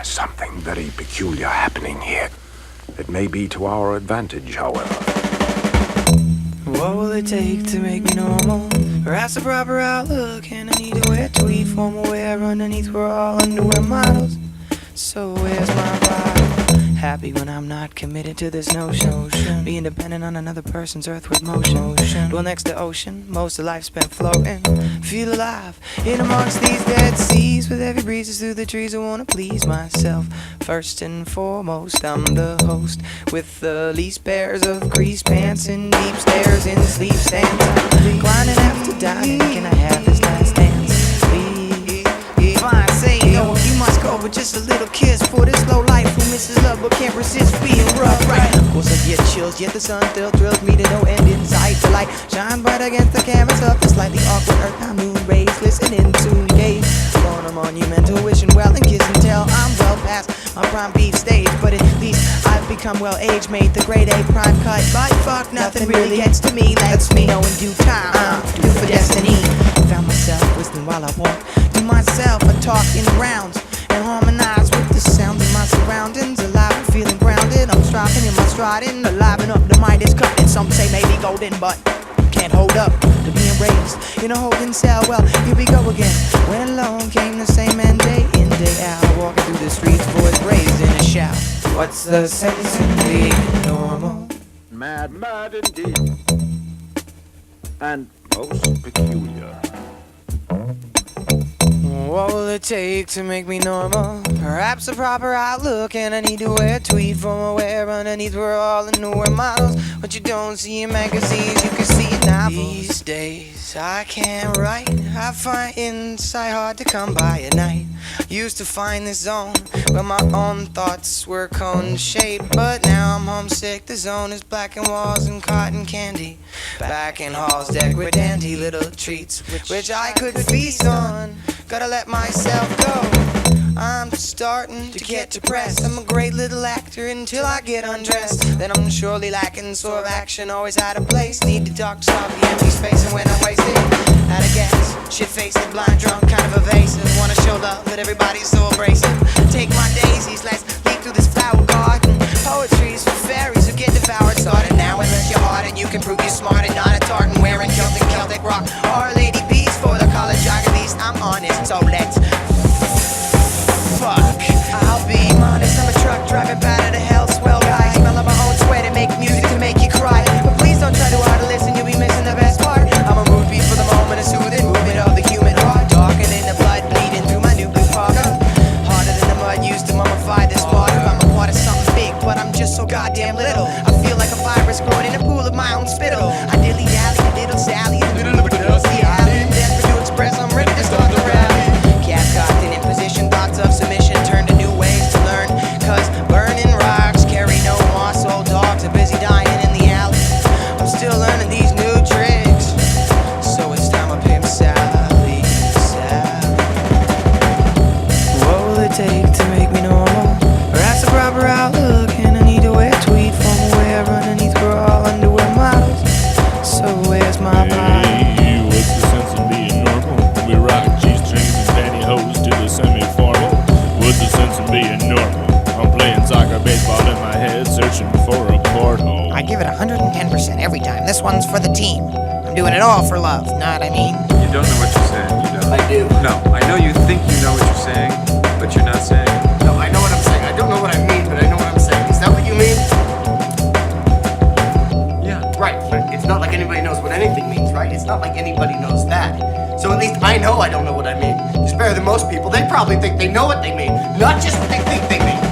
There's something very peculiar happening here. It may be to our advantage, however. What will it take to make me normal? Perhaps a proper outlook, and I need to wear tweed, formal wear underneath. We're all underwear models. So where's my body? Happy when I'm not committed to this notion. Being dependent on another person's earthward motion. Dwell next to ocean, most of life spent floating. Feel alive in amongst these dead seas. With every breezes through the trees, I wanna please myself. First and foremost, I'm the host with the least pairs of creased pants and deep stares in sleep stands. I'm climbing after dying. Can I have this last dance? Fine, say no, you must go with just a little kiss for this low life who misses love but can't resist being rough, right? Of course I get chills, yet the sun still thrills me to no end in sight. The light shine bright against the canvas of the slightly awkward earth. Now moon rays listening to gaze on a monumental wishing well and kiss and tell. I'm well past my prime beef stage, but at least I've become well aged, made the grade A prime cut. But fuck, nothing really gets to me. Lets me know in due time I'm due for destiny. Found myself whistling while I walk to myself, I talk in rounds and harmonize with the sounds of my surroundings. Alive and feeling grounded, I'm striving in my striding, alive and up. The mind is cutting, some say maybe golden, but can't hold up to being raised in a holding cell. Well, here we go again. When alone came the same man day in, day out, walking through the streets, voice raised in a shout. What's the sense in being normal? Mad, mad indeed. And most peculiar. What will it take to make me normal? Perhaps a proper outlook, and I need to wear tweed formal wear underneath. We're all in newer models. What you don't see in magazines, you can see in novels. These days I can't write. I find insight hard to come by at night. Used to find this zone where my own thoughts were cone shaped, but now I'm homesick. The zone is blackened walls and cotton candy. Back in halls decked with dandy little treats, which I could feast on. Gotta let myself go. I'm starting to get depressed. I'm a great little actor until I get undressed. Then I'm surely lacking sort of action, always out of place. Need to talk soft, the empty space, and when I'm wasted, out of gas, shit-faced, blind, drunk, kind of evasive. Wanna show love, but everybody's so abrasive. Take my daisies, let's leap through this flower garden. Poetry's for fairies who get devoured. Started now, unless you're hard and you can prove you're smart and not a tartan wearing Celtic rock. Our Lady Bees for the college jock, at least I'm honest, so let's fuck. I'll be honest, I'm a truck driving bad out of hell. Swell guy, smell of my own sweat and make music to make you cry. But please don't try too hard to listen, you'll be missing the best part. I'm a mood beat for the moment, a soothing movement of the human heart. Darker than the blood bleeding through my new blue parka. Harder than the mud used to mummify this part. I'm a part of something big, but I'm just so goddamn little. I feel like a virus growing in a pool of my own spittle. I dilly-dally, a little Sally, in the middle of a dusty alley. And desperate to express, I'm ready to start the rally. Cat cocked in position, thoughts of submission turn to new ways to learn. Cause burning rocks carry no moss. Old dogs are busy dying in the alley. I'm still learning these new tricks, so it's time I pimp Sally. What will it take to make me normal? Perhaps a proper outlook, and I need to wear tweed formal wear underneath. We're all underwear models. So where's my body? Hey, what's the sense of being normal? We rock G-strings and pantyhose to the semi-formal. What's the sense of being normal? I'm playing soccer baseball in my head, searching for a porthole. I give it 110% every time. This one's for the team. I'm doing it all for love, know what I mean? You don't know what you're saying, you don't. I do. No, I know you think you know what you're saying, but you're not saying it. No, I know what I'm saying. I don't know what I mean, but I know what I'm saying. Is that what you mean? Yeah. Right, but it's not like anybody knows what anything means, right? It's not like anybody knows that. So at least I know I don't know what I mean. Just better than most people. They probably think they know what they mean, not just what they think they mean.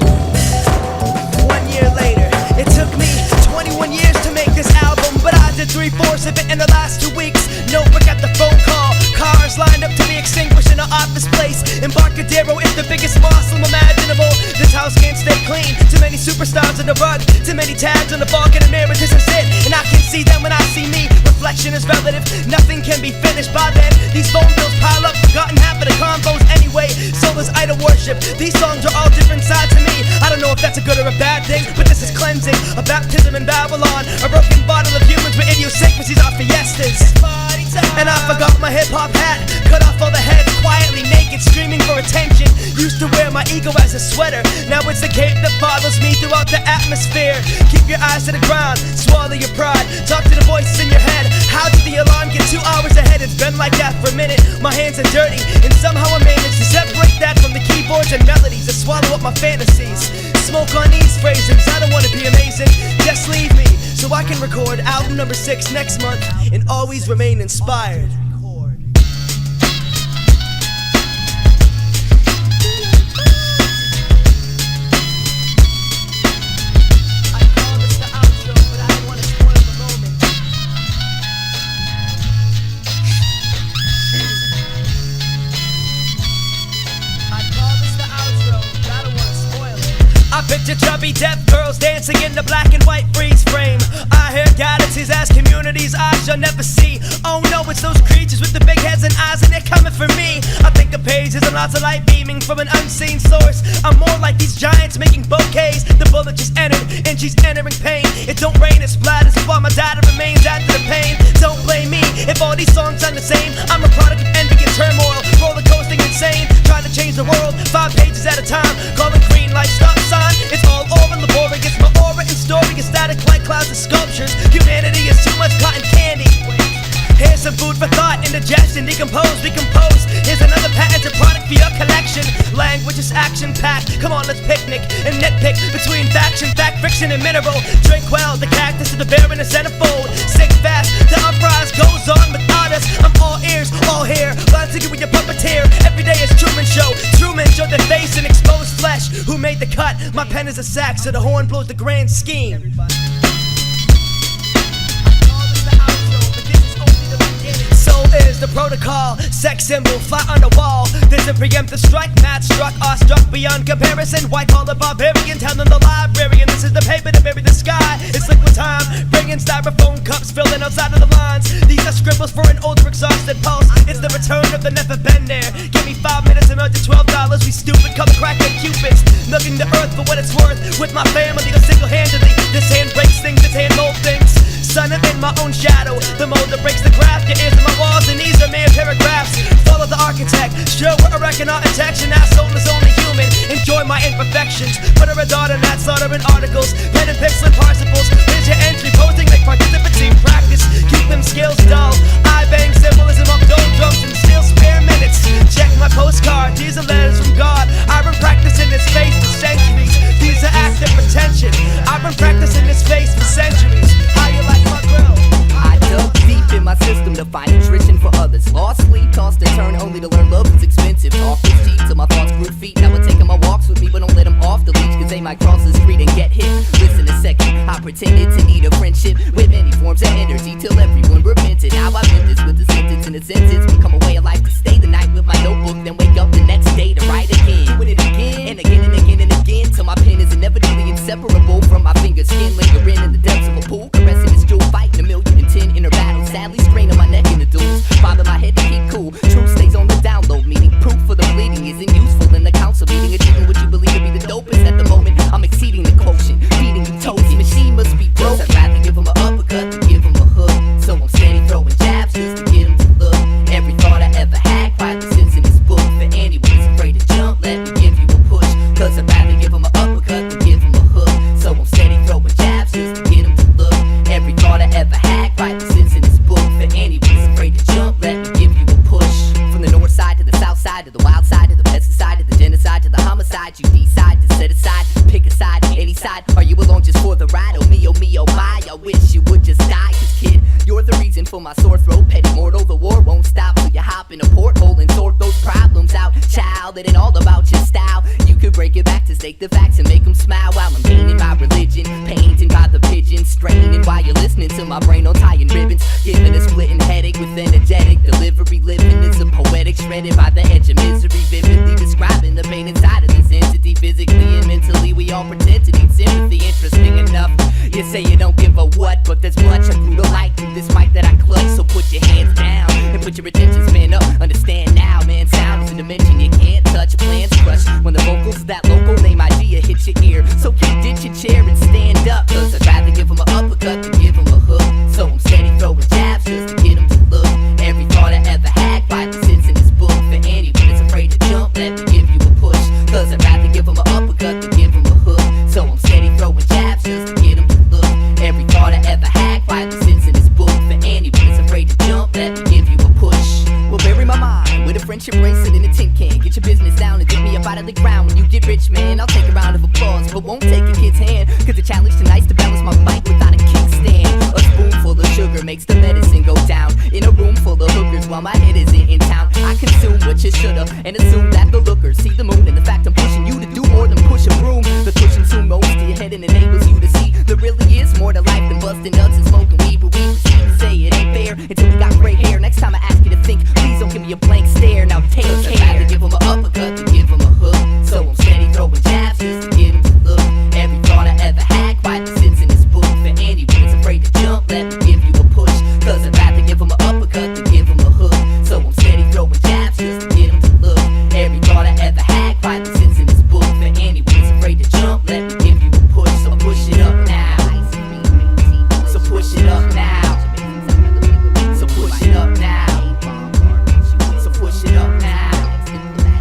1 year later, it took me 21 years to make this album, but I did 3/4 of it in the last 2 weeks. Notebook at the phone call, cars lined up to be extinguished in an office place. Embarcadero is the biggest Muslim imaginable. This house can't stay clean. Too many superstars in the rug, too many tabs on the bar, in the mirror. This is it, and I can see them when I see me. Reflection is relative, nothing can be finished by then. These phone bills pile up, forgotten half of the combos anyway. So is idol worship. These songs are all different sides of me. I don't know if that's a good or a bad thing, but this is cleansing, a baptism in Babylon. A broken bottle of humans with idiosyncrasies are fiestas. And I forgot my hip-hop hat, cut off all the heads quietly naked. naked, screaming for attention. Used to wear my ego as a sweater, now it's the cape that follows me throughout the atmosphere. Keep your eyes to the ground, swallow your pride, talk to the voices in your head. How did the alarm get 2 hours ahead? It's been like that for a minute. My hands are dirty, and somehow I managed to separate that from the keyboards and melodies, to swallow up my fantasies. Smoke on these phrases, I don't wanna be amazing, just leave me so I can record album number 6 next month and always remain inspired. Picture chubby deaf girls dancing in the black and white freeze frame. I hear galaxies as communities I shall never see. Oh no, it's those creatures with the big heads and eyes, and they're coming for me. I think the pages and lots of light beaming from an unseen source. I'm more like these giants making bouquets. The bullet just entered and she's entering pain. It don't rain, it splatters while my data remains after the pain. Don't blame me if all these songs sound the same. I'm a product of envy and turmoil, roller coasting insane, trying to change the world 5 pages at a time. Calling green light stop sign. It's all over laborious, my aura and story is static like clouds and sculptures. Humanity is too much cotton candy. Here's some food for thought, indigestion, decompose, recompose. Here's another patented product for your collection. Language is action-packed, come on let's picnic and nitpick between faction, fact, friction and mineral. Drink well, the cactus to the bear in the centerfold. Sing fast, the uprise goes on without us. I'm all ears, all hair, line to you with your puppeteer. Every day is Truman Show, Truman showed their face and exposed flesh. Who made the cut? My pen is a sax, so the horn blows the grand scheme. Is the protocol, sex symbol, fly on the wall. There's a preemptive strike, match struck, awestruck beyond comparison. White collar barbarian, tell them the librarian. This is the paper to bury the sky. It's liquid time, bringing styrofoam cups, filling outside of the lines. These are scribbles for an older exhausted pulse. It's the return of the never been there. Give me 5 minutes and under $12. We stupid, color crackhead cupids, milking the earth for what it's worth. With my family, single-handedly, this hand breaks things, this hand mold things. Son, I'm in my own shadow, the mold that breaks the craft. Your ears to my walls and these are mere paragraphs. Follow the architect, sure we're erecting architecture. Now soul is only human, enjoy my imperfections. Put a radar in that slaughtering articles, pen and pencil and particles. Here's your entry, posing like participants in practice. Keep them skills dull, I bang symbolism of dome drums and still spare minutes. Check my postcard, these are letters from God. I've been practicing this face for centuries. These are active attention, I've been practicing this face for centuries. How you like my grill? I dug deep in my system to find nutrition for others. Lost sleep, tossed and turned only to learn love is expensive. Talk is cheap till my thoughts grew feet. Now we're taking my walks with me, but don't let them off the leash, cause they might cross the street and get hit. Listen a second, I pretended to need a friendship with many forms of energy till everyone repented. Now I meant this with a sentence and a sentence. Become a way of life to stay the night with my notebook, then wake up the next day to write again. Doing it again and again and again and again till my pen is inevitably inseparable from my finger's skin. Lingering in the depths of a pool, caressing this jewel, fighting 1,000,010 inner battles. Sadly straining my neck in the duels, bother my head to keep cool. Truth stays on the download, meaning proof for the bleeding isn't useful in the council meeting. Achieving what you believe to be the dopest at the moment. I'm exceeding the quotient, feeding you toasty. Machine must be broken. I'd rather give him an uppercut than give him a hook. So I'm steady throwing jabs just to get him to look. Every thought I ever had, quite the sense in this book. For anyone who's afraid to jump, let me give you a push. Cause I'd rather give him an uppercut than give him a hook. So I'm steady throwing jabs just to get him to look. Every thought I ever had, quite the sense in this book. For anyone who's afraid to jump, let me give you a push. From the north side to the south side, to the wild side, to the pesticide, to the genocide, to the homicide. You decide to set aside, pick a side, any side. Are you along just for the ride? Oh me, oh my. I wish you would just die. Cause kid, you're the reason for my sore throat. Petty mortal, the war won't stop till you hop in a porthole and sort those problems out. Child, it ain't all about your style. You could break it back to stake the facts and make them smile. While I'm painting my religion, painting by the pigeons, straining while you're listening to my brain on tying ribbons. Giving a splitting headache with energetic delivery. Living is a poetic, shredded by the edge of misery. Vividly describing the pain inside of this entity. Physically and mentally, we all pretend to need sympathy. Interesting enough, you say you don't give a what, but there's much I grew to like through this mic that I clutch. So put your hands down and put your attention span up. Understand now, man, sound is a dimension you can't touch. Plans crush when the vocals that local name idea hits your ear. So keep ditch your chair and stand up. Cause I'd rather give him an uppercut than give him a hook. So I'm steady throwing jabs just to get him to look. Every thought I ever had, quite the sense in this book. For anyone that's afraid to Now when you get rich, man, I'll take a round of applause, but won't take a kid's hand, cause the challenge tonight's to balance my bike without a kickstand. A spoonful of sugar makes the medicine go down in a room full of hookers while my head isn't in town. I consume what you shoulda and assume that the lookers see the moon, and the fact I'm pushing you to do more than push a broom. The cushion soon rolls to your head and enables you to see there really is more to life than busting nuts and smoking weed. But we proceed to say it ain't fair until we got gray hair. Next time I ask you to think, please don't give me a blank stare. Now take care. I'd rather give him an uppercut than give him a hook, so I'm steady throwing jabs just to get him to look. Every thought I ever had quietly sits in this book. For anyone that's afraid to jump, let me give you a push, cause I'd rather give him an uppercut than give him a hook, so I'm steady throwing jabs just to get him to look. Every thought I ever had quietly sits in this book. For anyone that's afraid to jump, let me give you a push, so push it up now. So push it up now. So push it up now. So push it up now.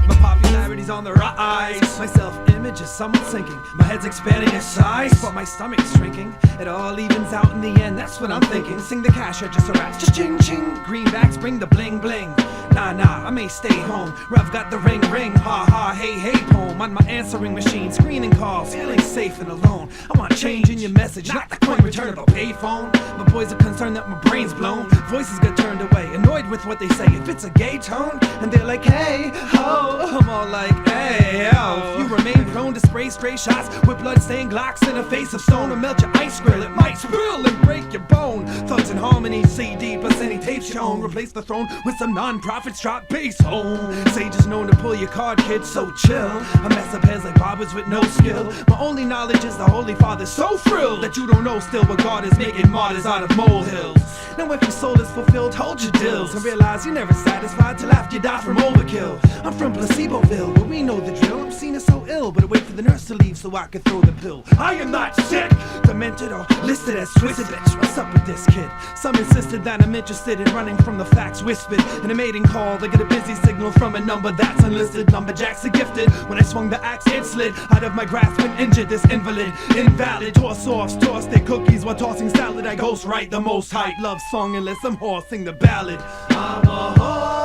My popularity's on the rise. My self-image is somewhat sinking. My head's expanding in size, but my stomach's shrinking. It all evens out in the end, that's what I'm thinking. Sing the cash register rats, just ching ching. Greenbacks bring the bling bling. Nah, I may stay home. Rev got the ring, ha ha, hey poem. On my answering machine, screening calls, feeling safe and alone. I want change in your message, not the coin return of a payphone. My boys are concerned that my brain's blown. Voices get turned away, annoyed with what they say. If it's a gay tone, and they're like, hey, ho, I'm all like, hey, yo. If you remain prone to spray stray shots with blood-stained Glocks in a face of stone, or melt your ice grill, it might spill and break your bone. Thugs in harmony, CD plus any tape shown. Replace the throne with some non-profits, drop bass home. Sages known to pull your card, kid, so chill. I mess up heads like barbers with no skill. My only knowledge is the Holy Father, so thrilled that you don't know still what God is making martyrs out of molehills. Now if your soul is fulfilled, hold your dills and realize you're never satisfied till after you die from overkill. I'm from Placeboville, but we know the drill. I'm seen as so ill, but I wait for the nurse to leave so I can throw the pill. I am not sick, demented or listed as twisted. Bitch, what's up with this kid? Some insisted that I'm interested in running from the facts whispered. In a mating call, they get a busy signal from a number that's unlisted. Lumberjacks are gifted. When I swung the axe, it slid out of my grasp and injured this invalid. Invalid, toss offs, toss their cookies while tossing salad. I ghost write the most hype love song unless I'm horsing the ballad. I'm a whore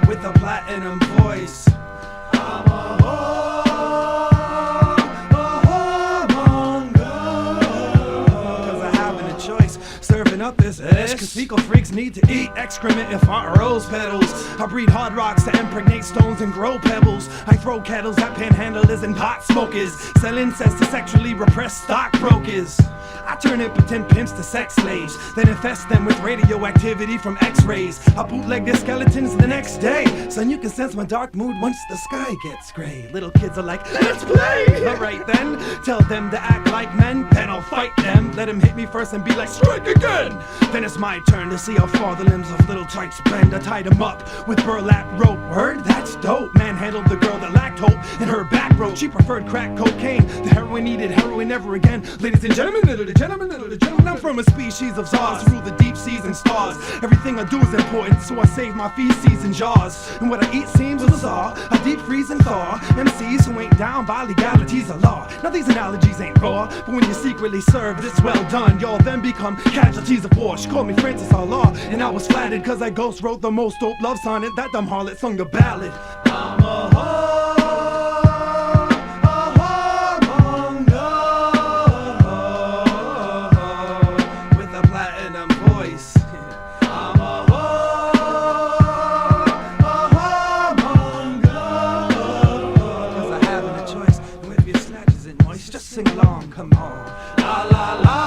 with a platinum voice. I'm a whoremonger, cause I haven't a choice. Serving up this edge, cause fecal freaks need to eat excrement and fart rose petals. I breed hard rocks to impregnate stones and grow pebbles. I throw kettles at panhandlers and pot smokers. Sell incest to sexually repressed stockbrokers. I turn impotent pimps to sex slaves, then infest them with radioactivity from x-rays. I bootleg their skeletons the next day. Son, you can sense my dark mood once the sky gets gray. Little kids are like, let's play! Alright then, tell them to act like men, then I'll fight them. Let them hit me first and be like, strike again! Then it's my turn to see how far the limbs of little types bend. I tied them up with burlap rope. Word? That's dope. Manhandled the girl that lacked hope in her back road. She preferred crack cocaine. The heroin needed heroin never again. Ladies and gentlemen, little gentlemen, I'm from a species of czars who rule the deep seas and stars. Everything I do is important, so I save my feces in jars. And what I eat seems bizarre. I deep freeze and thaw MCs who ain't down by legalities of law. Now these analogies ain't raw, but when you secretly serve this well done, y'all then become casualties of war. She called me Francis Allah, and I was flattered cause I ghost wrote the most dope love sonnet. That dumb harlot sung the ballad. I'm a whoremonger with a platinum voice. I'm a whoremonger cause I haven't a choice. And if your snatch isn't moist, just sing along, come on. La la la.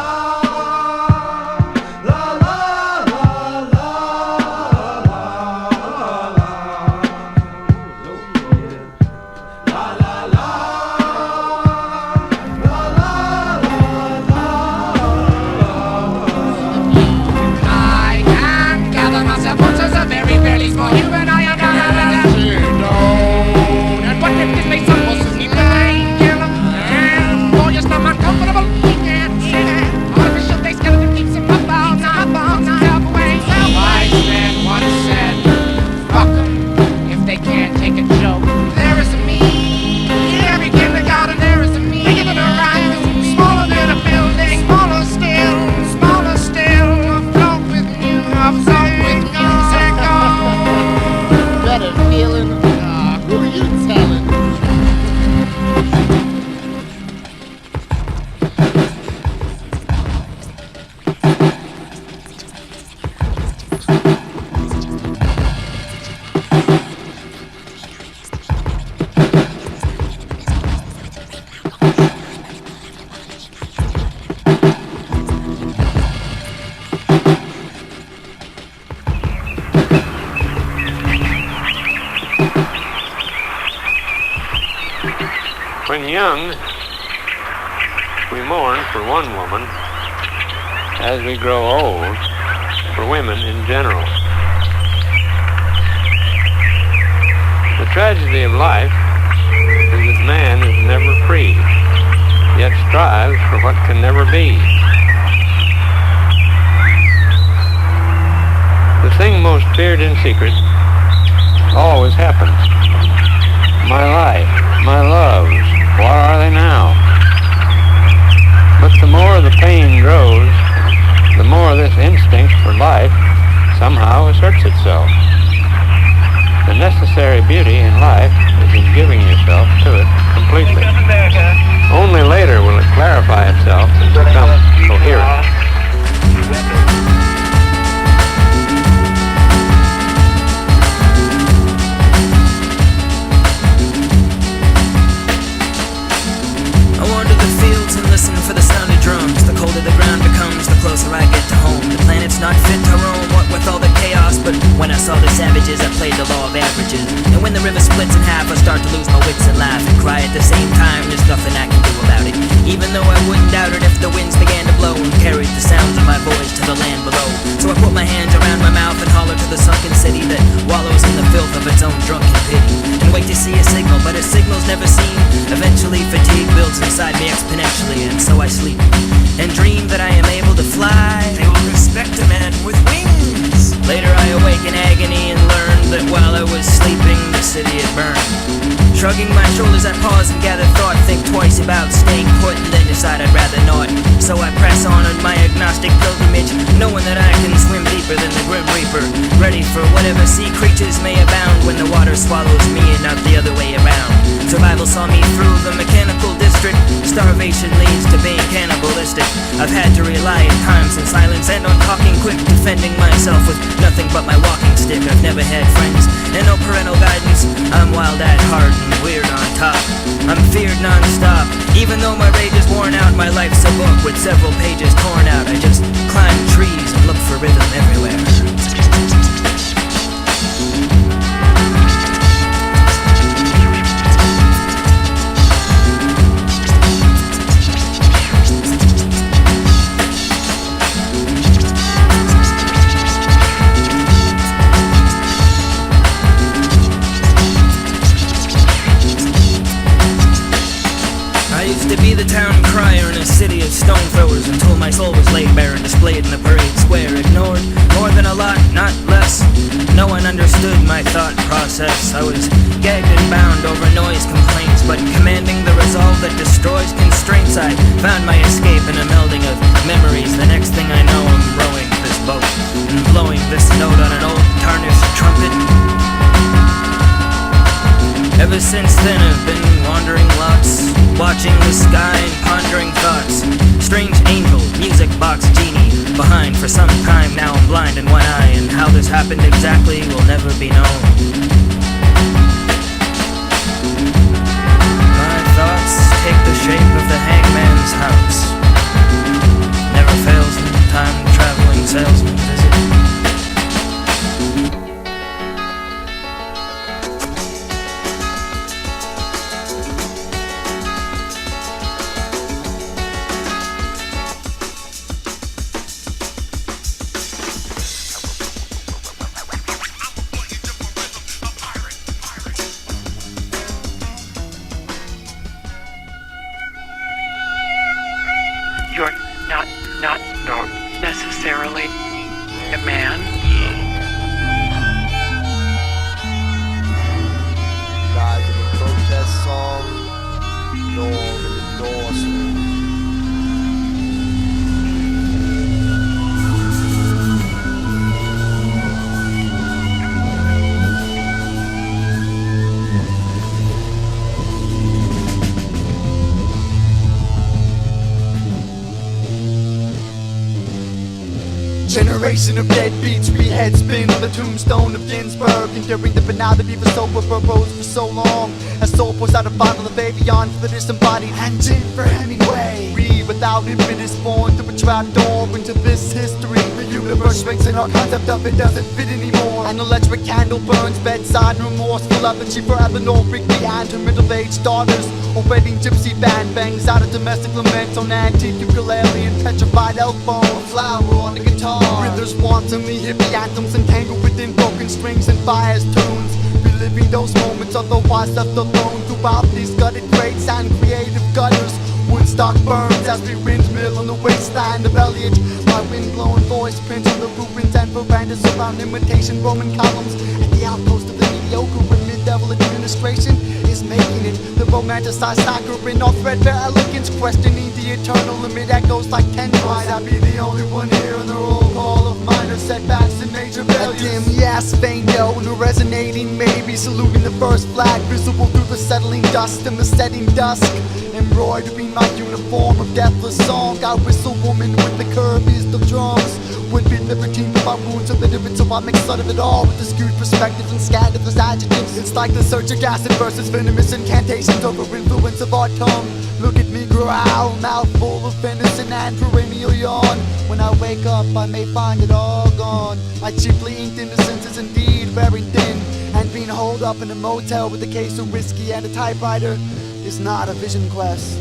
When young, we mourn for one woman. As we grow old, for women in general. The tragedy of life is that man is never free, yet strives for what can never be. The thing most feared in secret always happens. My life, my loves, where are they now? But the more the pain grows, the more this instinct for life somehow asserts itself. The necessary beauty in life is in giving yourself to it completely. Only later will it clarify itself and become coherent. I wander the fields and listen for the sound of drums. The colder the ground becomes, the closer I get to home. The planet's not fit to roam, what with all the chaos. But when I saw the savages, I played the law of averages. And when the river splits in half, I start to lose my wits and laugh and cry at the same time. There's nothing I can do about it, even though I wouldn't doubt it if the winds began to blow and carried the sounds of my voice to the land below. So I put my hands around my mouth and holler to the sunken city that wallows in the filth of its own drunken pity, and wait to see a signal, but a signal's never seen. Eventually fatigue builds inside me exponentially, and so I sleep and dream that I am able to fly. They will respect a man with wings. Later I awake in agony and learn that while I was sleeping, the city had burned. Shrugging my shoulders, I pause and gather thought, think twice about staying put, and then decide I'd rather not. So I press on my agnostic pilgrimage, knowing that I can swim deeper than the Grim Reaper, ready for whatever sea creatures may abound when the water swallows me and not the other way around. Survival saw me through the mechanical district. Starvation leads to being cannibalistic. I've had to rely at times in silence and on talking quick, defending myself with nothing but my walking stick. I've never had friends and no parental guidance. I'm wild at heart and weird on top. I'm feared non-stop. Even though my rage is worn out, my life's a book with several pages torn out. I just climb trees and look for rhythm everywhere. To be the town crier in a city of stone throwers until my soul was laid bare and displayed in the parade square. Ignored more than a lot, not less. No one understood my thought process. I was gagged and bound over noise complaints, but commanding the resolve that destroys constraints, I found my escape in a melding of memories. The next thing I know, I'm rowing this boat and blowing this note on an old tarnished trumpet. Ever since then I've been wandering lots, watching the sky and pondering thoughts. Strange angel, music box genie, behind for some time now. I'm blind in one eye, and how this happened exactly will never be known. My thoughts take the shape of the hangman's house. Never fails in time-traveling salesman visit. Not necessarily a man. Live in a protest song, nor an endorsement. Generation of deadbeats, we head spin on the tombstone of Ginsburg, enduring the banality of a soul proposed for so long. A soul pours out a bottle of Avion for the disembodied, and gin for Hemingway. Read without impetus, born through a trap door into this history. The universe shrinks and our concept of it doesn't fit anymore. An electric candle burns bedside, remorseful of it. She forever nor Rigby and her middle-aged daughters. A wedding gypsy band bangs out a domestic lament on antique ukulele and petrified elk bone. A flower on the guitar, withers wantonly, hippie anthems entangled within broken strings and fires tunes. Reliving those moments otherwise left alone throughout these gutted crates and creative gutters. Woodstock burns as we windmill on the wasteland of Elliot. My wind-blown voice prints on the ruins and verandas around imitation Roman columns. At the outpost of the mediocre when mid-level administration is making it. The romanticized saccharine of threadbare elegance, questioning the eternal limit echoes like tendrils. Might I be the only one here in the roll call of minor setbacks and major failures? A dim yes, vain no, and a resonating maybe, saluting the first flag visible through the settling dust and the setting dusk. Embroidering my uniform of deathless song, I whistle woman with the curviest of drums. Would be libertine if my wounds are literate, so I make fun of it all with the skewed perspective and scandalous adjectives. It's like the surgic acid versus venomous incantations over influence of our tongue. Look at me growl, mouth full of venison and perennial yawn. When I wake up, I may find it all gone. My cheaply inked innocence is indeed very thin, and being holed up in a motel with a case of whiskey and a typewriter is not a vision quest.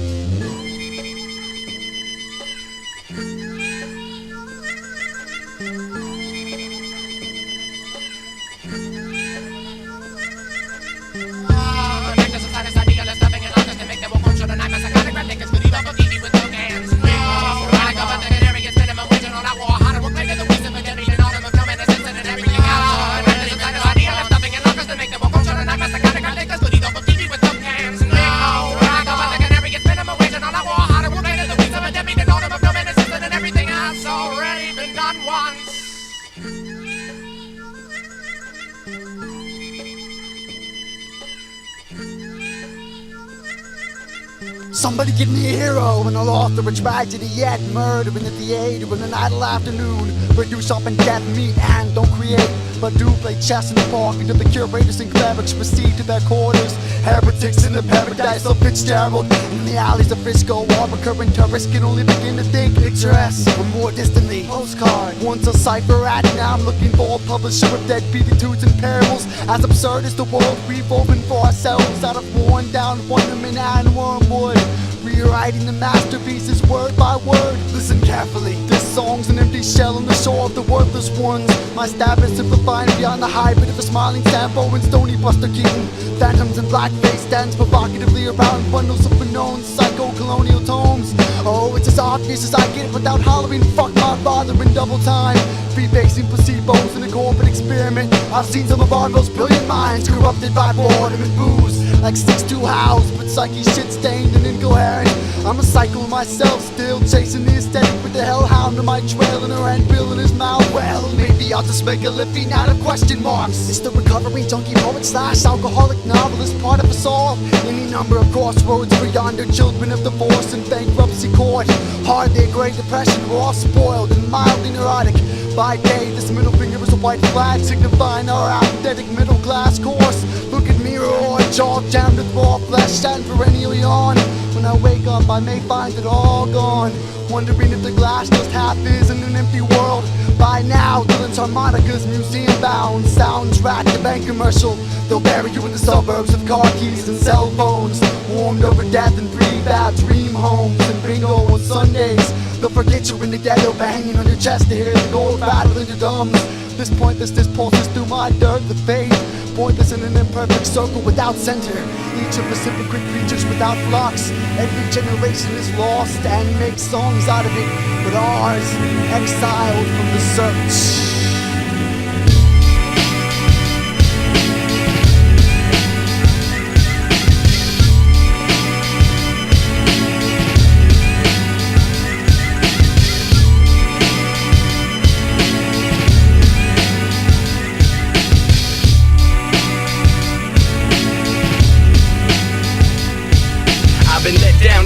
Somebody give me a hero, and I'll author a tragedy yet. Murder in the theater in an idle afternoon. Produce up in death meat and don't create, but do play chess in the park until the curators and clerics proceed to their quarters. Heretics in the paradise of Fitzgerald. In the alleys of Frisco, all recurring tourists can only begin to think picturesque. Or more distantly, postcard. Once a cipher at, now I'm looking for a publisher of dead beatitudes and parables. As absurd as the world we've opened for ourselves out of worn down wonderment and wormwood. Rewriting the masterpieces word by word. Listen carefully, this song's an empty shell on the shore of the worthless ones. My stab is simplifying beyond the hybrid of a smiling Sambo and stony Buster Keaton. Phantoms in blackface stands provocatively around bundles of unknown psycho-colonial tomes. Oh, it's as obvious as I get it without hollering fuck my father in double time. Free-facing placebos in a corporate experiment. I've seen some of our most brilliant minds corrupted by boredom and booze. Like 6'2" howls, but psyche shit-stained and incoherent. I'm a cycle myself, still chasing the aesthetic with the hellhound on my trail and a red bill in his mouth. Well, maybe I'll just make a living out of question marks. It's the recovering junkie poet slash alcoholic novelist, part of us all. Any number of crossroads for yonder children of divorce and bankruptcy court. Hard their Great Depression, raw, spoiled, and mildly neurotic. By day, this middle finger is a white flag signifying our apathetic middle class course. Look at me roar, jaw jammed with raw flesh and perennial yawn. When I wake up, I may find it all gone, wondering if the glass just half is in an empty world. By now, Dylan's harmonicas, museum bound, soundtrack, the bank commercial. They'll bury you in the suburbs of car keys and cell phones, warmed over death and prefab dream homes and bingo on Sundays. They'll forget you in the ghetto, hanging on your chest to hear the gold battle in your gums. This pointlessness pulses through my dirt, the faith. Pointless in an imperfect circle without center. Each of us hypocrite creatures without flocks. Every generation is lost and makes songs out of it, but ours, exiled from the search.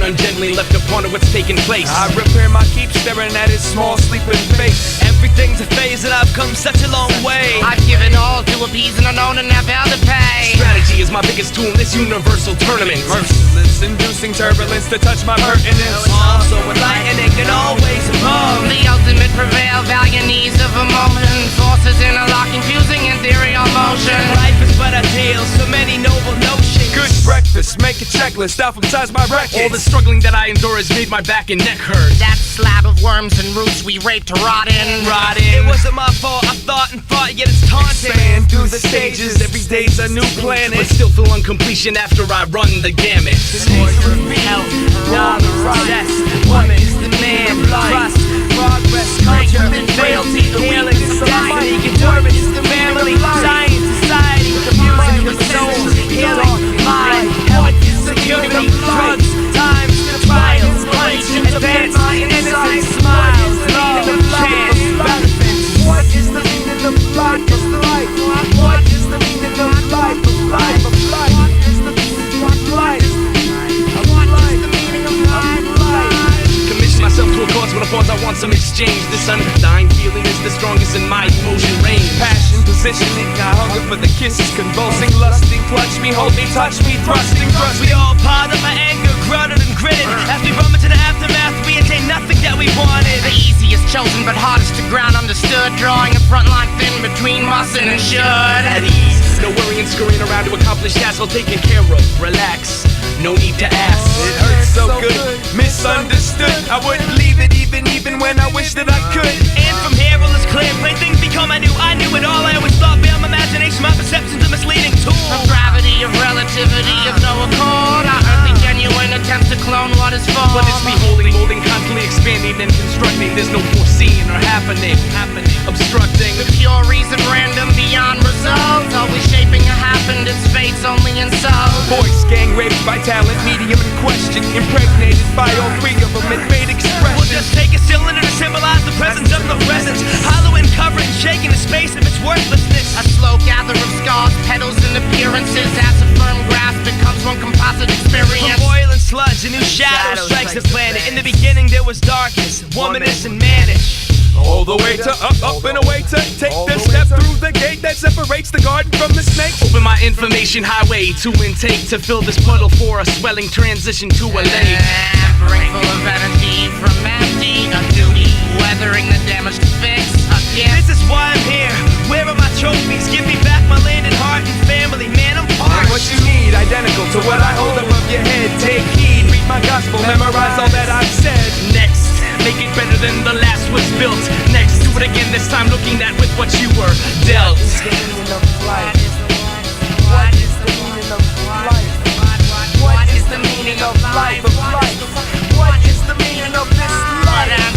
Ungently left upon it what's taking place. I repair my keep staring at his small sleeping face. Everything's a phase and I've come such a long way. I've given all to appease and unknown and have held to pay. Strategy is my biggest tool in this universal tournament. Merciless, inducing turbulence to touch my pertinence. Also enlightening and always above. The ultimate prevail, valiant needs of a moment. Forces interlocking, fusing in theory almost. reckless. Make a checklist, alphabetize my records. All the struggling that I endure has made my back and neck hurt. That slab of worms and roots we raped to rot in. It wasn't my fault, I thought and fought, yet it's taunting. Expand through the stages, every day's a new planet. But still feel on completion after I run the gamut. Health, knowledge, success, woman, the man, trust, progress, culture, frailty, healing, destiny, endurance, the family, science, society, the music, the soul, healing, mind, health, security, drugs, times, trials, punch, advance, innocence, smiles, love, chance, relevance. What is the meaning of life? What is the meaning of life? What is the meaning of life? Commission myself to a cause with a pause, I want some exchange. This undying feeling is the strongest in my emotion range. Passion, positioning, I hunger for the kisses, convulsing, lusting, clutch me, hold me, touch me, thrusting. We all piled up our anger, grunted and gritted. As we rumbled to the aftermath, we attained nothing that we wanted. The easiest chosen but hardest to ground understood. Drawing a front line thin between must and should. At ease, no worrying, scurrying around to accomplish tasks all taken care of. Relax, no need to ask. It hurts so good, misunderstood. I wouldn't leave it even when I wish that I could. And from here all is clear, playthings become I knew it all. I always thought beyond my imagination, my perception's a misleading tool. The gravity of relativity of no accord. Our earthly genuine attempts to clone what is for. But it's beholding, molding, constantly expanding and constructing. There's no foreseeing or happening, obstructing. The pure reason random beyond results. Always shaping a happened, its fate's only in soul. Voice gang raped by talent, medium in question. Impregnated by all three of them and made expression. We'll just take a cylinder to symbolize the presence of the presence. Hollow and covering, shaking the space of its worthlessness. A slow gather of scars, petals and appearances. As a firm grasp becomes one composite experience. From oil and sludge, a new shadow strikes the planet. In the beginning there was darkness, womanish and mannish. All the way to up and away to take the step through the gate that separates the garden from the snake. Open my information highway to intake, to fill this puddle for a swelling transition to a lake. Bring full of energy from empty of duty, weathering the damage to fix again. This is why I'm here. Where are my trophies? Give me back my land and heart and family. Man, I'm parched. What you need, identical to what I hold above your head. Take heed, read my gospel, memorize all that I've said. Next, make it better than the last was built. Next, do it again, this time looking at with what you were dealt. What is the meaning of life? What is the meaning of life? What is the meaning of life? What is the meaning of this life?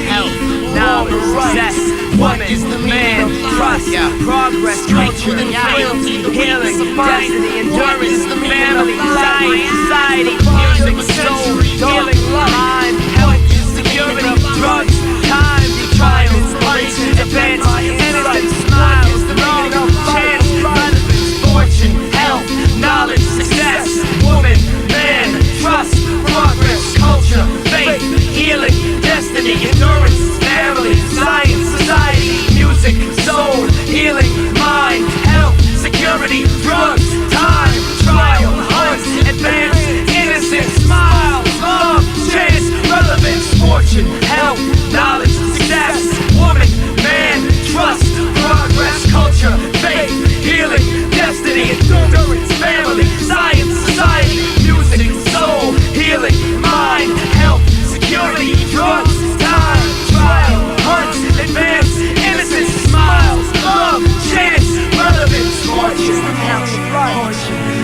Health, knowledge, success, woman, man, trust, progress, culture, frailty, healing, destiny, endurance, family, science, society, music, soul, healing, mind, health, security, drugs, time, trials, punch, advance, innocence, smiles, love, chance, relevance, fortune, health, knowledge, success, woman, man, trust, progress, culture, faith, healing, destiny, endurance, family, science, society, music, soul, healing, mind, health, security, drugs, time, trial, hunt, advance, innocence, smiles, love, chance, relevance, fortune, health, knowledge, success, woman, man, trust, progress, culture, faith, healing, destiny, endurance, family, science, society, music, soul, healing, mind, health, security, drugs, time, trial, hunt, advance, innocence, smiles, love, chance, relevance, fortune,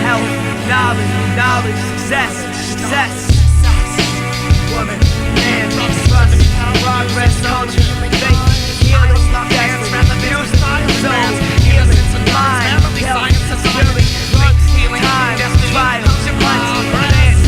health, knowledge, success, woman, man, trust, progress, culture, faith, healing, destiny, music, soul, healing, mind, health, security, drugs, time, trial, hunt, advance,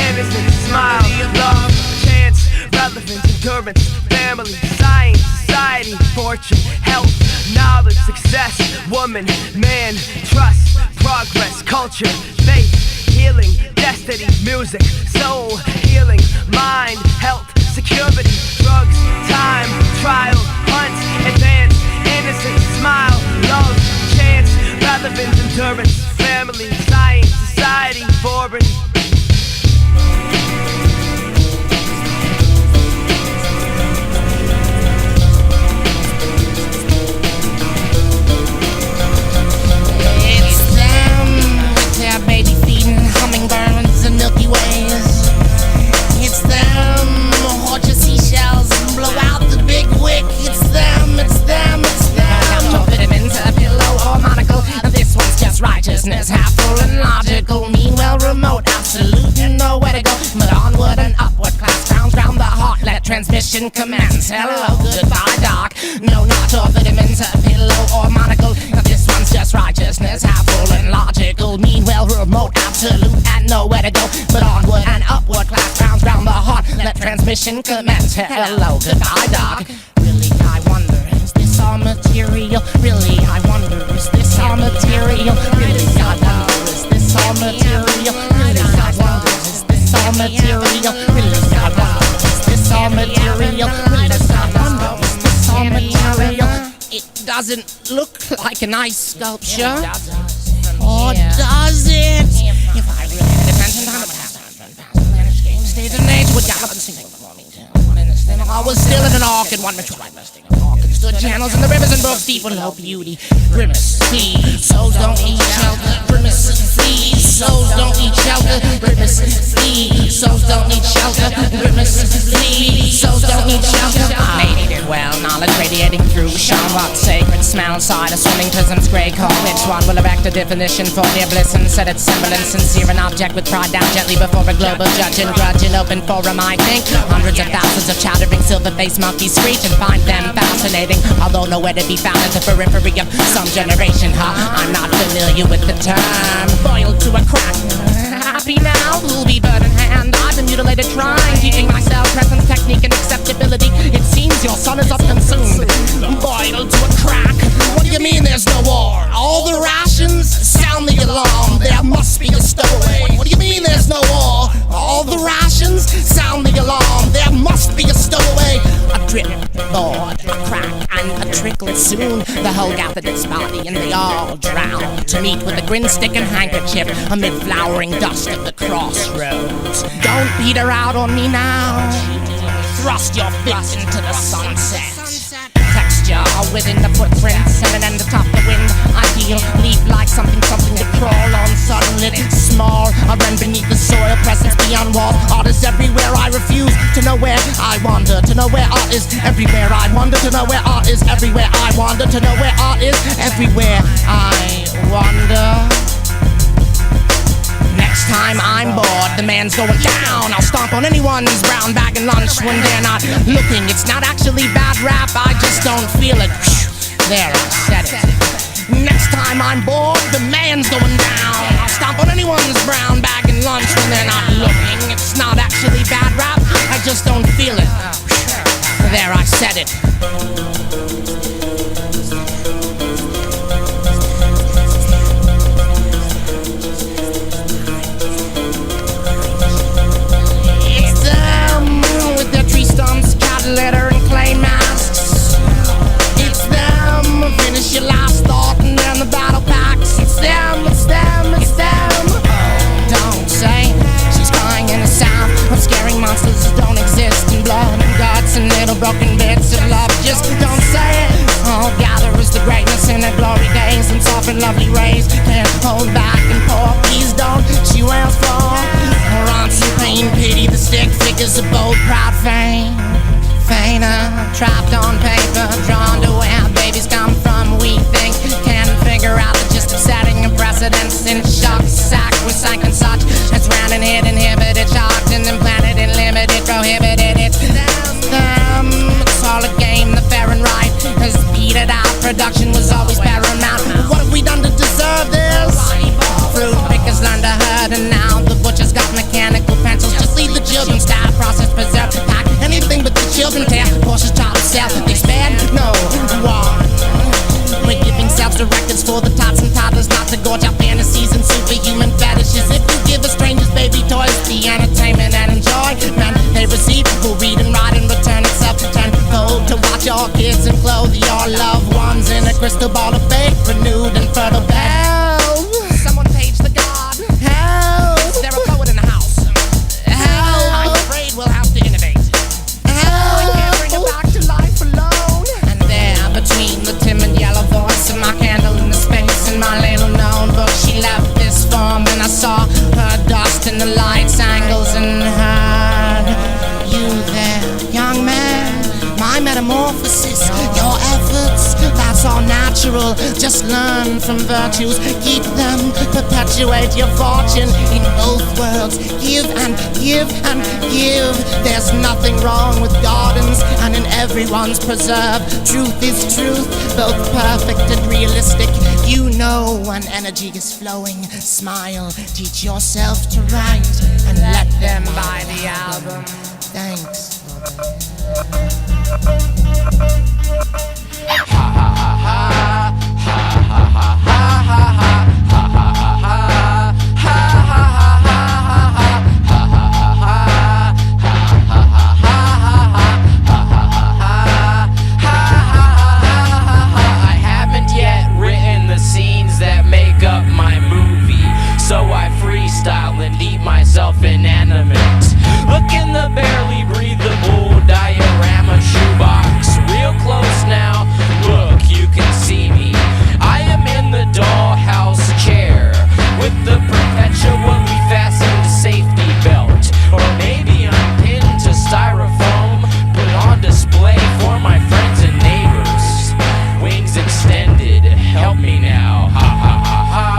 innocence, smile, love, chance, relevance, endurance, family, science, society, fortune, health, knowledge, success, woman, man, trust, progress, culture, faith, healing, destiny, music, soul, healing, mind, health, security, drugs, time, trial, hunt, advance, innocence, smile, love, chance, relevance, endurance, family, science, society, foreign. It's them with their baby feeding. transmission commence. Hello, goodbye, doc. No, not your vitamins, a pillow or monocle. This one's just righteousness, half full and logical. Meanwhile, remote, absolute, and nowhere to go but onward and upward. Class rounds round the heart. Let transmission commence. Hello, goodbye, doc. Really, I wonder, is this all material? Really, I wonder, is this all material? Really, I wonder, is this all material? Really, I wonder, is this all material? Really, I wonder, is this all material? Really, I wonder, is this all material? It doesn't look like an ice sculpture. Or does it? If I really paid attention, time would happen. Stage and age would gallop and sing before me. I was still in an orchid, one which right resting on orchid. Stood channels in the rivers and brooks deep with low beauty. Grimace, flee, souls don't eat shelter. Grimace, flee, souls don't eat shelter. Grimace, flee, souls don't need shelter. Grimace, flee, souls don't need shelter. Lady did well, knowledge radiating through. Shone what sacred smell side of swimming prisms grey call. Which one will erect a definition for their bliss and set its semblance sincere an object with pride down gently before a global judge and grudge in open forum. I think hundreds of thousands of chattering silver-faced monkeys screech and find them fascinating, although nowhere to be found at the periphery of some generation. I'm not familiar with the term boiled to a crack. Happy now, who'll be bird in hand? I've been mutilated trying, teaching myself presence, technique, and acceptability. It seems your son is up-consumed, boiled to a crack. What do you mean there's no war? All the rations sound the alarm. There must be a stowaway. What do you mean there's no war? All the rations sound the alarm. There must be a stowaway. A drip, board, a crack, and a trickle. Soon the whole gathered its body and they all drowned to meet with a grin stick and handkerchief amid flowering dust of the crossroads. Don't peter out on me now. Thrust your fist into the sunset. Texture within the footprints, and then the top the wind. I feel leap like something to crawl on suddenly. Small, I run beneath the soil, presence beyond walls. Art is everywhere, I refuse to know where. I wander to know where art is everywhere. I wonder to know where art is everywhere. I wander to know where art is everywhere. I wonder. Next time I'm bored, the man's going down. I'll stomp on anyone's brown bag and lunch when they're not looking. It's not actually bad rap, I just don't feel it. There, I said it. Next time I'm bored, the man's going down. I'll stomp on anyone's brown bag and lunch when they're not looking. It's not actually bad rap, I just don't feel it. There, I said it. Litter and clay masks. It's them. Finish your last thought and then the battle packs. It's them, it's them, it's them. Don't say she's crying in the sound of scaring monsters that don't exist in blood and guts and little broken bits of love. Just don't say it. All gather is the greatness in their glory days and soft and lovely rays. Can't hold back and pour. Please don't. She wails for her aunts in pain. Pity the stick figures of bold, proud fame. Trapped on paper, drawn to where babies come from. We think, can't figure out the gist of setting a precedent. In shock, sack, recycle and such. It's round and hid, inhibited, shocked and implanted and limited, prohibited. It's them. It's all a game, the fair and right has beat it out. Production was always paramount. What have we done to deserve this? Fruit pickers learned to herd, and now the butcher's got mechanical pencils. Just leave the children's style process preserved. Pack anything but the children tear. Porsche's trying to sell. They spared no one. We're giving self-directors for the tots and toddlers not to gorge our fantasies and superhuman fetishes. If you give a stranger's baby toys the entertainment and enjoyment they receive, will read and write and return itself tenfold to watch your kids and clothe your loved ones in a crystal ball of fake, renewed and fertile bells. Someone page the god. Help! Is there a poet in the house? Help! I'm afraid we'll have to innovate. Help! I can't bring her back to life alone. And there, between the timid yellow voice and my candle in the space and my little known book, she left this form and I saw her dust in the lights, angles, and heard you there, young man. My metamorphosis, your efforts, that's all natural. natural. Just learn from virtues, keep them, perpetuate your fortune in both worlds. Give and give and give. There's nothing wrong with gardens, and in everyone's preserve. Truth is truth, both perfect and realistic. You know when energy is flowing. Smile, teach yourself to write, and let them buy the album. Thanks. So I freestyle and eat myself inanimate. Look in the barely breathable diorama shoebox. Real close now, look, you can see me. I am in the dollhouse chair with the perpetually fastened safety belt. Or maybe I'm pinned to styrofoam, put on display for my friends and neighbors. Wings extended, help me now. Ha ha ha ha.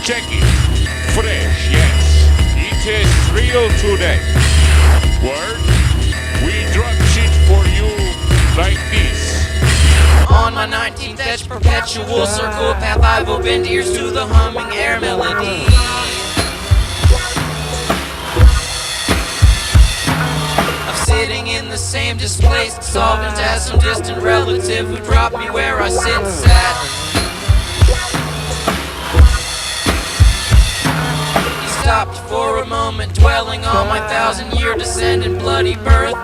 Check it. Fresh, yes. It is real today. Word? We drop shit for you like this. On my 19th edge, perpetual circle path, I will bend ears to the humming air melody. I'm sitting in the same displaced solvent as some distant relative who dropped me where I sit and sat. Stopped for a moment, dwelling on my 1,000-year descendant bloody birth.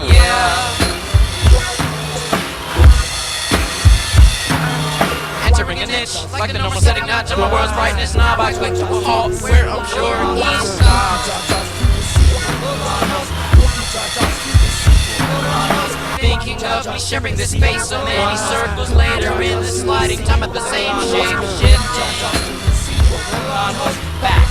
Yeah. Entering a niche, like the normal setting notch of my world's brightness knob, I click to a halt where I'm sure he stopped. Thinking of me sharing this space so many circles later in the sliding time at the same shape shifting. Back.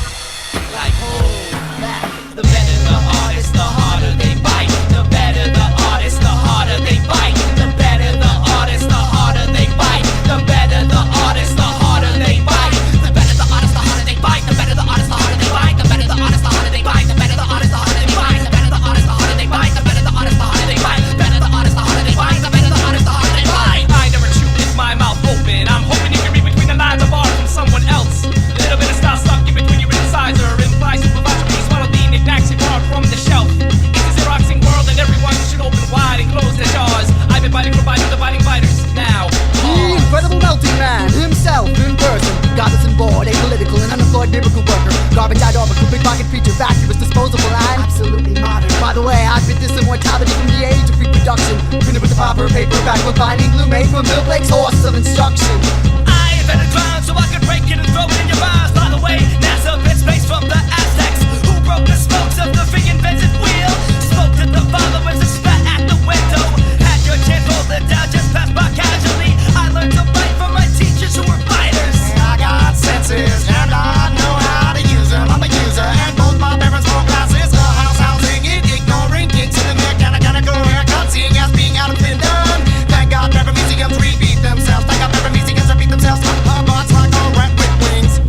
Like hold back. The better the artist, the harder they bite. The better the artist, the harder they bite. The better the artist, the harder they bite. The better the artist, the harder they bite. The better the artist, the harder they bite. The better the artist, the harder they bite. The better the artist, the harder they bite. The better the artist, the harder they bite. The better the artist, the harder they bite. The better the artist, the harder they bite. The better the artist, the harder they bite. The better the artist, the harder they bite. I never chew with my mouth open. I'm hoping you can read between the lines of art from someone else. Little bit of style stuck in between your incisor and fly supervisor. Please swallow the knick-knacks you brought from the shelf. It's a Xeroxing world and everyone should open wide and close their jaws. I've been biting, providing the biting biters. Now, the incredible melting man himself in person. Godless and bored, apolitical and unemployed miracle worker. Garbage oracle, big pocket feature, vacuous, disposable and absolutely modern. By the way, I've been this immortality from the age of reproduction. Printed with the proper paperback with binding glue made from Bill Blake's horses of instruction. I invented clown so I could break it and throw it in your eyes. By the way, NASA bit space from the Aztecs. Who broke the spokes of the reinvented wheel? Spoke to the followers and spat at the window. Had your chance, rolled it down, just passed by casually. I learned to fight from my teachers who were fighters. I got senses and I know how to use them. I'm a user and both my parents wore glasses. A house housing it, ignoring kicks in the mechanical haircut. Seeing as being out of thin done. Thank God never museums repeat themselves. Thank God never museums repeat themselves.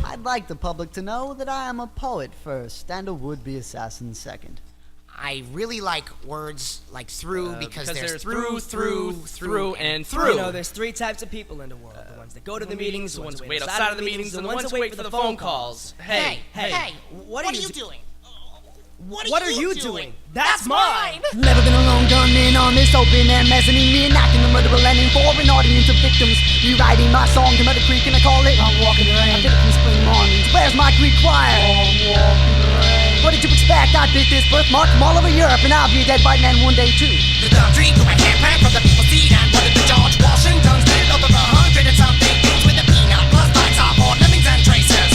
I'd like the public to know that I am a poet first and a would-be assassin second. I really like words like through because there's through, and through. You know, there's three types of people in the world. The ones that go to the meetings, the ones that wait outside of the meetings, and the ones that wait for the phone calls. Hey, what are you doing? What are you doing? That's mine! Never been a lone gunman on this open and mezzanine, reenacting the murder landing for an audience of victims. Rewriting my song to Muddy Creek and I call it I'm Walking the Rain. I did it from spring mornings. Where's my Greek choir? I'm walking the rain. What did you expect? I did this birthmark from all over Europe and I'll be a dead white man one day too. The dream to my campaign from the people's seat and what did the George Washington's did over 100 and something things with the peanut plus bites off all lemmings and traces.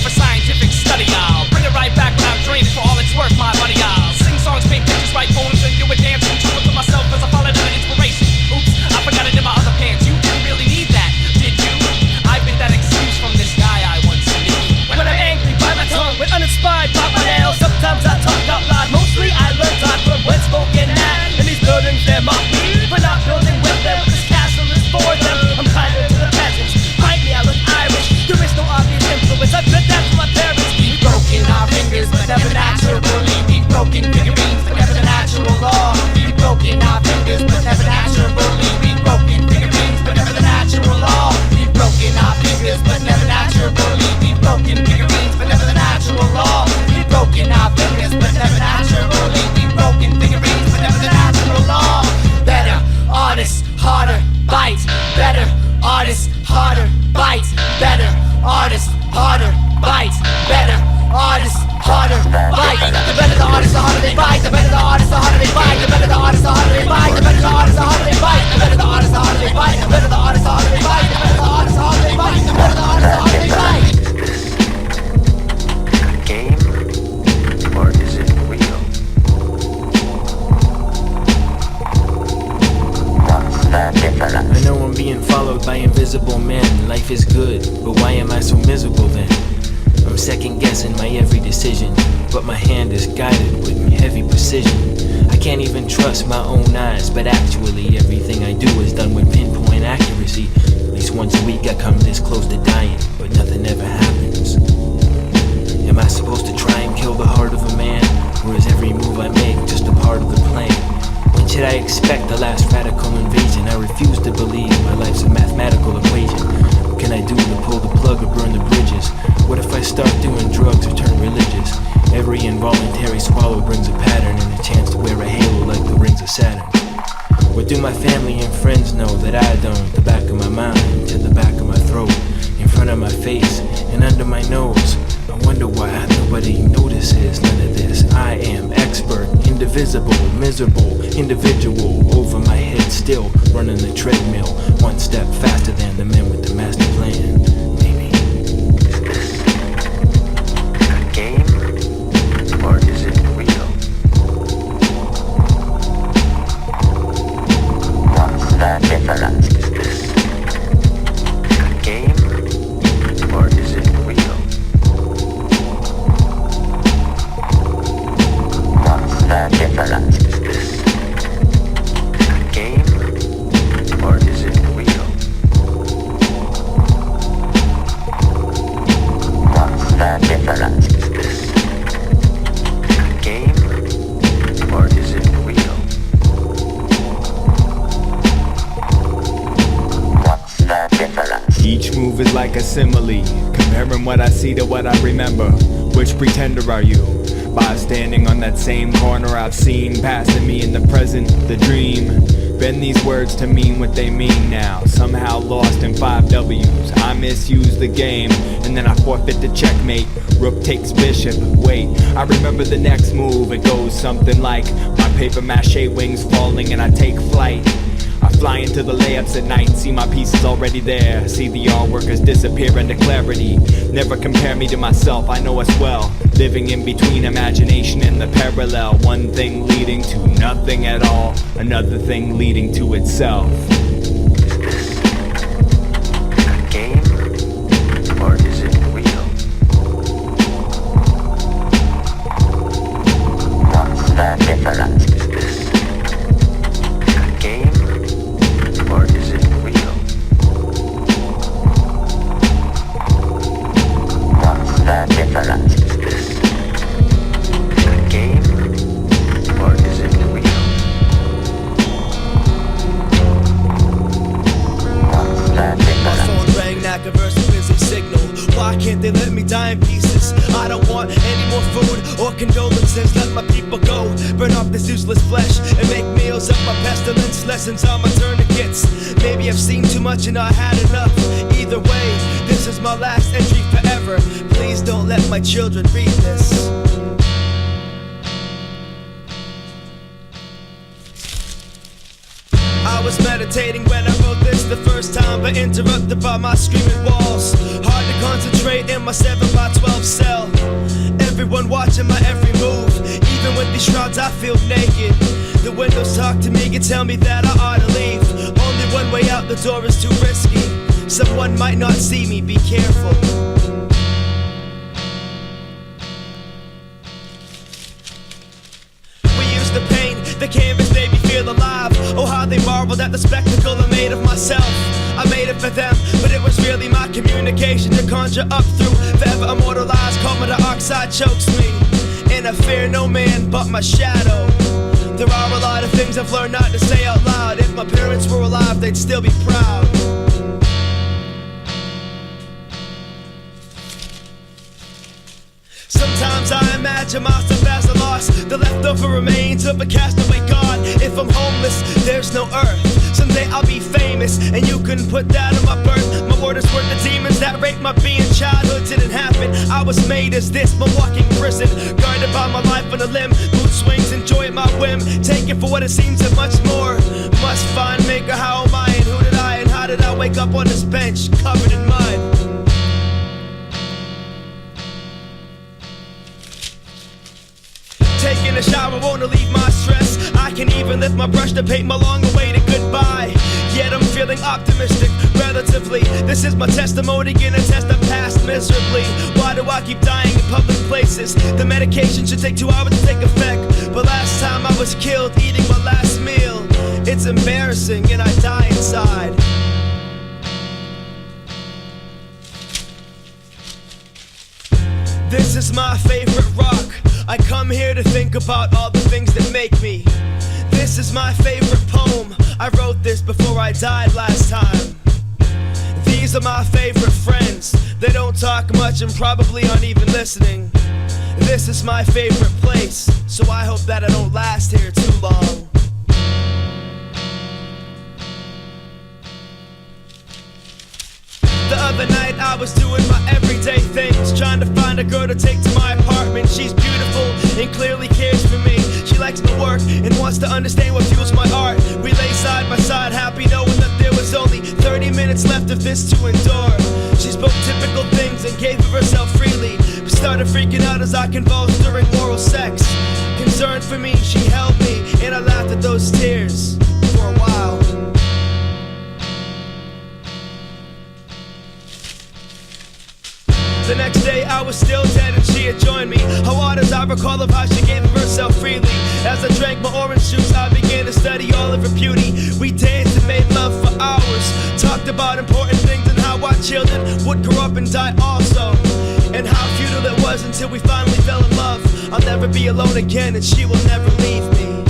For scientific study, I'll bring it right back without draining for all it's worth, my money. I'll sing songs, paint pictures, write poems, and do a dance and chuckle to myself as I followed an inspiration. Oops, I forgot it in my other pants. You didn't really need that, did you? I've been that excuse from this guy I once knew. When I'm angry, bite my tongue. When uninspired, pop my nails. Sometimes I talk out loud. Mostly I learn talk from when spoken at. And these buildings, they mock me for not building with them. This castle is for them. I'm kinder to the peasants. Fight me, I look Irish. There is no obvious influence. I've been that from my parents. We've broken our fingers, but never naturally. We've broken figurines, but never the natural law. We've broken our fingers, but never naturally. We've broken figurines, but never the natural law. We've broken our fingers, but never naturally. We've broken figurines, but never the natural law. We've broken our fingers, but never naturally. We've broken figurines, but never the natural law. Better artists, harder bites. Better artists, harder bites. Better artists, harder bites. Better artists, harder bites. The better the artists, the harder they bite. The better the artists, the harder they bite. The better the artists, the harder they bite. The better the artists, the harder they bite. The better the artists, the harder they bite. The better the artists, the harder they bite. The better the artists, the harder they bite. The better the artists, the harder they bite. Game? Or is it real? I know I'm being followed by invisible men. Life is good, but why am I so miserable then? I'm second guessing my every decision, but my hand is guided with heavy precision. I can't even trust my own eyes, but actually everything I do is done with pinpoint accuracy. At least once a week I come this close to dying, but nothing ever happens. Am I supposed to try and kill the heart of a man, or is every move I make just a part of the plan? When should I expect the last radical invasion? I refuse to believe my life's a mathematical equation. What can I do to pull the plug or burn the bridges? What if I start doing drugs or turn religious? Every involuntary swallow brings a pattern and a chance to wear a halo like the rings of Saturn. What do my family and friends know that I don't? The back of my mind to the back of my throat, in front of my face and under my nose. I wonder why nobody notices none of this. I am expert, indivisible, miserable, individual. Over my head still, running the treadmill, one step faster than the men with the master plan. Maybe. Game? Or is it real? What's the difference? Game? Or is it real? What's the difference? Game? Or is it real? What's the difference? Game? Or is it real? What's the difference? Each move is like a simile, comparing what I see to what I remember. Which pretender are you? By standing on that same corner I've seen, passing me in the present, the dream. Bend these words to mean what they mean now. Somehow lost in 5 W's. I misuse the game, and then I forfeit the checkmate. Rook takes bishop, wait, I remember the next move. It goes something like, my paper mache wings falling and I take flight. I fly into the layups at night, see my pieces already there. See the all-workers disappear into clarity. Never compare me to myself, I know us well. Living in between imagination and the parallel. One thing leading to nothing at all, another thing leading to itself. Game? Or is it real? What's the difference? Game? Or is it real? What's the difference? Game? Or is it real? this useless flesh and make meals of my pestilence. Lessons on my tourniquets. Maybe I've seen too much and I had enough. Either way, this is my last entry forever. Please don't let my children read this. I was meditating when I wrote this the first time, but interrupted by my screaming walls. Hard to concentrate in my 7x12 cell. Everyone watching my every move. Even with these shrouds I feel naked. The windows talk to me and tell me that I ought to leave. Only one way out, the door is too risky. Someone might not see me, be careful. We used to paint the canvas, made me feel alive. Oh, how they marveled at the spectacle I made of myself. I made it for them, but it was really my communication to conjure up through. Forever immortalized, carbon dioxide chokes me. And I fear no man but my shadow. There are a lot of things I've learned not to say out loud. If my parents were alive, they'd still be proud. Sometimes I imagine myself as a loss, the leftover remains of a castaway god. If I'm homeless, there's no earth. Someday I'll be famous, and you can put that on my birth. My word is worth the demons that raped my being. Childhood didn't happen, I was made as this, my walking prison. Guarded by my life on a limb, mood swings, enjoy at my whim. Take it for what it seems and much more. Must find maker, how am I, and who did I, and how did I wake up on this bench, covered in mud? Taking a shower won't relieve my stress. I can even lift my brush to paint my long-awaited goodbye. Yet I'm feeling optimistic, relatively. This is my testimony in a test I passed miserably. Why do I keep dying in public places? The medication should take 2 hours to take effect. But last time I was killed eating my last meal. It's embarrassing and I die inside. This is my favorite rock. I come here to think about all the things that make me. This is my favorite poem. I wrote this before I died last time. These are my favorite friends. They don't talk much and probably aren't even listening. This is my favorite place, so I hope that I don't last here too long. The other night I was doing my everyday things, trying to find a girl to take to my apartment. She's beautiful and clearly cares for me. She likes my work and wants to understand what fuels my art. We lay side by side, happy knowing that there was only 30 minutes left of this to endure. She spoke typical things and gave of herself freely, but started freaking out as I convulsed during oral sex. Concerned for me, she held me, and I laughed at those tears for a while. The next day I was still dead and she had joined me. How odd as I recall of how she gave of herself freely. As I drank my orange juice I began to study all of her beauty. We danced and made love for hours, talked about important things and how our children would grow up and die also. And how futile it was until we finally fell in love. I'll never be alone again and she will never leave me.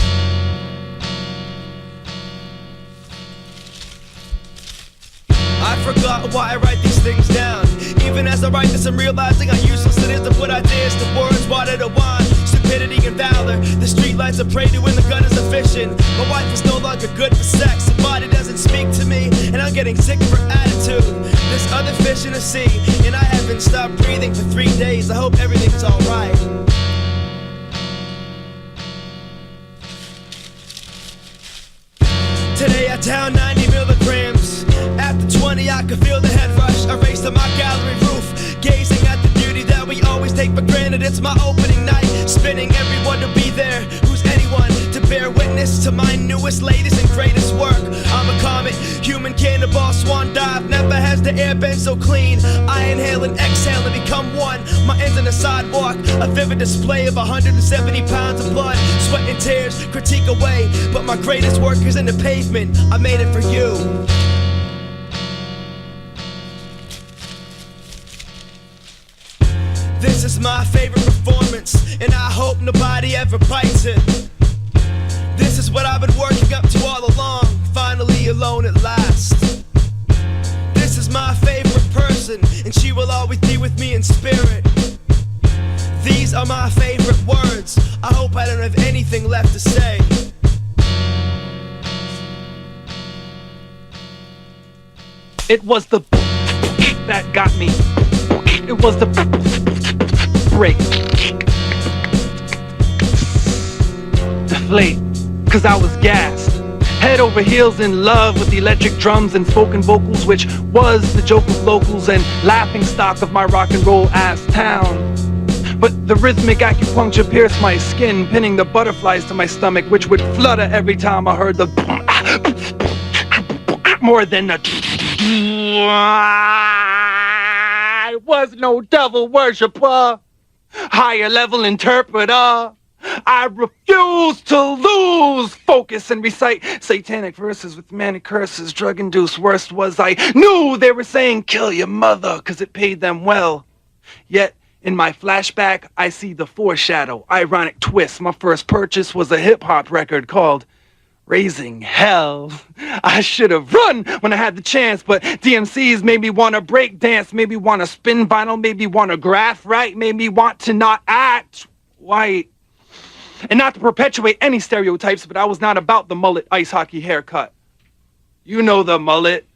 I forgot why I write these things down. Even as I write this, I'm realizing how useless it is to put ideas to words, water to wine. Stupidity and valor, the streetlights are prey to when the gutters are fishing. My wife is no longer good for sex, her body doesn't speak to me, and I'm getting sick of her attitude. There's other fish in the sea, and I haven't stopped breathing for 3 days. I hope everything's alright. Today I down 90 milligrams. After 20 I could feel the head rush. I raced on my gallery roof, gazing at the beauty that we always take for granted. It's my opening night, spinning everyone to be there. Who's anyone to bear witness to my newest, latest and greatest work? I'm a comet, human cannonball, swan dive. Never has the air been so clean. I inhale and exhale and become one. My ends on the sidewalk, a vivid display of 170 pounds of blood. Sweat and tears, critique away, but my greatest work is in the pavement. I made it for you. This is my favorite performance, and I hope nobody ever bites it. This is what I've been working up to all along, finally alone at last. This is my favorite person, and she will always be with me in spirit. These are my favorite words, I hope I don't have anything left left to say. It was the that got me. It was the break. Deflate, cause I was gassed. Head over heels in love with electric drums and spoken vocals, which was the joke of locals and laughing stock of my rock and roll ass town. But the rhythmic acupuncture pierced my skin, pinning the butterflies to my stomach, which would flutter every time I heard the more than a. I was no devil worshipper, higher level interpreter. I refuse to lose focus and recite satanic verses with manic curses, drug-induced. Worst was I knew they were saying kill your mother cause it paid them well. Yet in my flashback I see the foreshadow, ironic twist. My first purchase was a hip-hop record called Raising Hell. I should have run when I had the chance, but DMCs made me want to break dance, made me want to spin vinyl, made me want to graph right, made me want to not act white. And not to perpetuate any stereotypes, but I was not about the mullet ice hockey haircut. You know the mullet.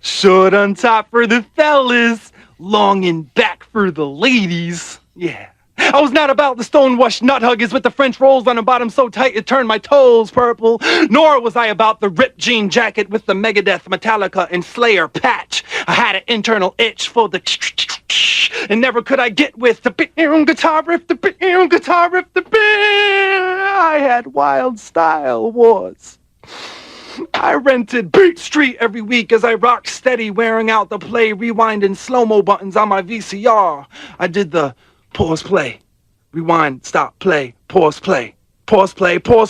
Short on top for the fellas, long in back for the ladies. Yeah. I was not about the stonewashed nut huggers with the French rolls on the bottom so tight it turned my toes purple. Nor was I about the ripped jean jacket with the Megadeth, Metallica, and Slayer patch. I had an internal itch for the and never could I get with the guitar riff, the guitar riff, I had wild style wars. I rented Beat Street every week as I rocked steady, wearing out the play, rewind, and slow-mo buttons on my VCR. I did the pause, play, rewind, stop, play, pause, play. Pause,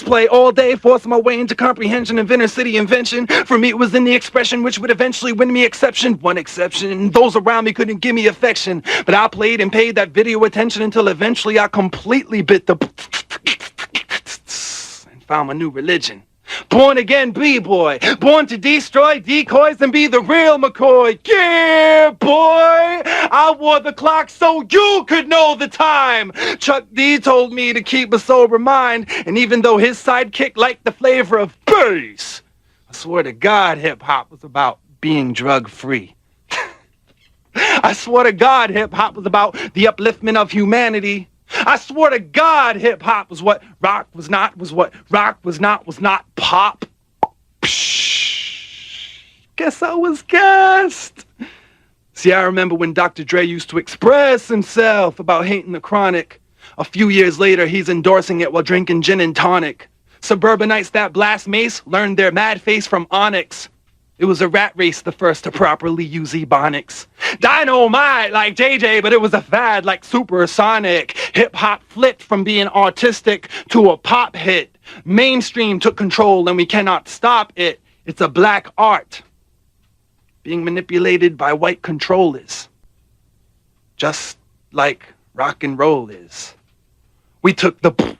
play all day, forcing my way into comprehension of inner city invention. For me, it was in the expression which would eventually win me exception. One exception, those around me couldn't give me affection. But I played and paid that video attention until eventually I completely bit the and found my new religion. Born again B-boy, born to destroy decoys and be the real McCoy. Yeah, boy! I wore the clock so you could know the time. Chuck D told me to keep a sober mind, and even though his sidekick liked the flavor of bass, I swear to God hip-hop was about being drug-free. I swear to God hip-hop was about the upliftment of humanity. I swear to God, hip-hop was what rock was not, was what rock was not pop. Psh, guess I was gassed. See, I remember when Dr. Dre used to express himself about hating the chronic. A few years later, he's endorsing it while drinking gin and tonic. Suburbanites that blast mace learned their mad face from Onyx. It was a rat race, the first to properly use ebonics. Dynamite like JJ, but it was a fad like supersonic. Hip-hop flipped from being artistic to a pop hit. Mainstream took control and we cannot stop it. It's a black art being manipulated by white controllers. Just like rock and roll is. We took the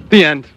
The end.